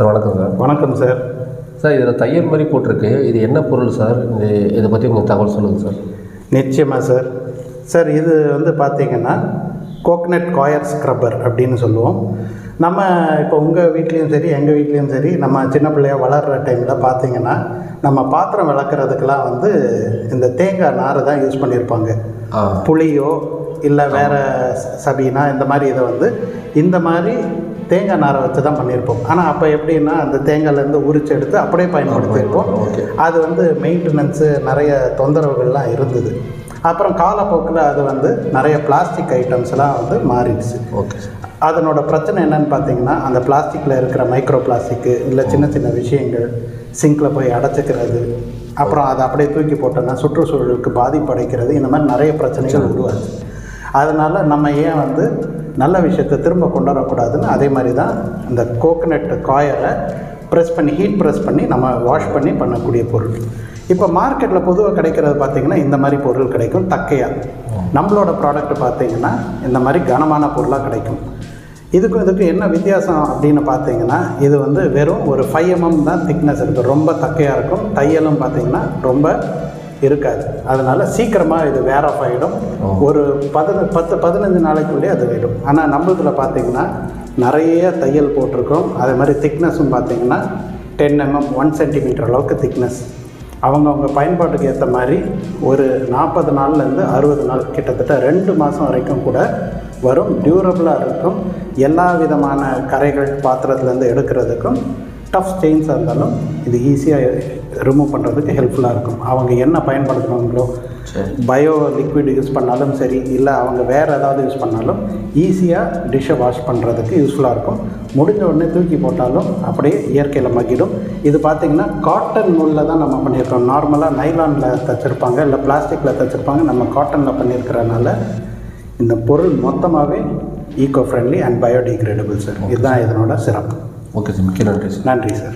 Sir வணக்கம் sir. வணக்கம் sir. Sir இதில் தையல் மாதிரி போட்டிருக்கு, இது என்ன பொருள் சார்? இதை பற்றி உங்கள் தகவல் சொல்லுங்கள் சார். நிச்சயமாக சார். சார் இது வந்து பார்த்திங்கன்னா கோகனட் காயர் ஸ்க்ரப்பர் அப்படின்னு சொல்லுவோம். நம்ம இப்போ உங்கள் வீட்லேயும் சரி எங்கள் வீட்லேயும் சரி நம்ம சின்ன பிள்ளையாக வளர்கிற டைமில் பார்த்திங்கன்னா நம்ம பாத்திரம் விளக்குறதுக்கெலாம் வந்து இந்த தேங்காய் நார் தான் யூஸ் பண்ணியிருப்பாங்க. புளியோ இல்லை வேறு சபீனா இந்த மாதிரி இதை வந்து இந்த மாதிரி தேங்காய் நாரை வச்சு தான் பண்ணியிருப்போம். ஆனால் அப்போ எப்படின்னா அந்த தேங்காயிலேருந்து உரிச்சு எடுத்து அப்படியே பயன்படுத்தியிருப்போம். அது வந்து மெயின்டெனன்ஸு நிறைய தொந்தரவுகள்லாம் இருந்தது. அப்புறம் காலப்போக்கில் அது வந்து நிறைய பிளாஸ்டிக் ஐட்டம்ஸ்லாம் வந்து மாறிடுச்சு. ஓகே. அதனோட பிரச்சனை என்னென்னு பார்த்தீங்கன்னா அந்த பிளாஸ்டிக்கில் இருக்கிற மைக்ரோ பிளாஸ்டிக்கு இல்லை சின்ன சின்ன விஷயங்கள் சிங்கில் போய் அடைச்சிக்கிறது, அப்புறம் அதை அப்படியே தூக்கி போட்டோன்னா சுற்றுச்சூழலுக்கு பாதிப்படைக்கிறது, இந்த மாதிரி நிறைய பிரச்சனைகள் உருவாச்சு. அதனால் நம்ம ஏன் வந்து நல்ல விஷயத்தை திரும்ப கொண்டு வரக்கூடாதுன்னு அதே மாதிரி தான் இந்த கோகனட் காயரை ஹீட் ப்ரெஸ் பண்ணி நம்ம வாஷ் பண்ணி பண்ணக்கூடிய பொருள். இப்போ மார்க்கெட்டில் பொதுவாக கிடைக்கிறது பார்த்திங்கன்னா இந்த மாதிரி பொருள் கிடைக்கும் தக்கையாக. நம்மளோட ப்ராடக்ட் பார்த்திங்கன்னா இந்த மாதிரி கனமான பொருளாக கிடைக்கும். இதுக்கும் என்ன வித்தியாசம் அப்படின்னு பார்த்தீங்கன்னா இது வந்து வெறும் ஒரு 5 mm தான் திக்னஸ் இருக்குது. ரொம்ப தக்கையாக இருக்கும். தையலும் பார்த்திங்கன்னா ரொம்ப இருக்காது. அதனால் சீக்கிரமாக இது வேர் ஆஃப் ஆகிடும். ஒரு 10-15 நாளைக்குள்ளேயே அது போயிடும். ஆனால் நம்மளதில் பார்த்திங்கன்னா நிறைய தையல் போட்டிருக்கோம். அதே மாதிரி திக்னஸும் பார்த்திங்கன்னா 10 mm 1 cm அளவுக்கு திக்னஸ். அவங்கவுங்க பயன்பாட்டுக்கு ஏற்ற மாதிரி ஒரு 40 நாள்லேருந்து 60 நாள் கிட்டத்தட்ட 2 மாதம் வரைக்கும் கூட வரும். டியூரபிளாக இருக்கும். எல்லா விதமான கரைகள் பாத்திரத்துலேருந்து எடுக்கிறதுக்கும் டஃப் ஸ்டெயின்ஸாக இருந்தாலும் இது ஈஸியாக ரிமூவ் பண்ணுறதுக்கு ஹெல்ப்ஃபுல்லாக இருக்கும். அவங்க என்ன பயன்படுத்துகிறாங்களோ பயோ லிக்விட் யூஸ் பண்ணாலும் சரி இல்லை அவங்க வேறு ஏதாவது யூஸ் பண்ணாலும் ஈஸியாக டிஷ்ஷை வாஷ் பண்ணுறதுக்கு யூஸ்ஃபுல்லாக இருக்கும். முடிஞ்ச உடனே தூக்கி போட்டாலும் அப்படியே இயற்கையில் மக்கிடும். இது பார்த்திங்கன்னா காட்டன் நூலில் தான் நம்ம பண்ணியிருக்கோம். நார்மலாக நைலானில் தைச்சிருப்பாங்க இல்லை பிளாஸ்டிக்கில் தைச்சிருப்பாங்க. நம்ம காட்டனில் பண்ணியிருக்கிறனால இந்த பொருள் மொத்தமாகவே eco friendly and biodegradable sir. இதுதான் இதனோட சிறப்பு. ஓகே சார், மிக்க நன்றி சார். நன்றி சார்.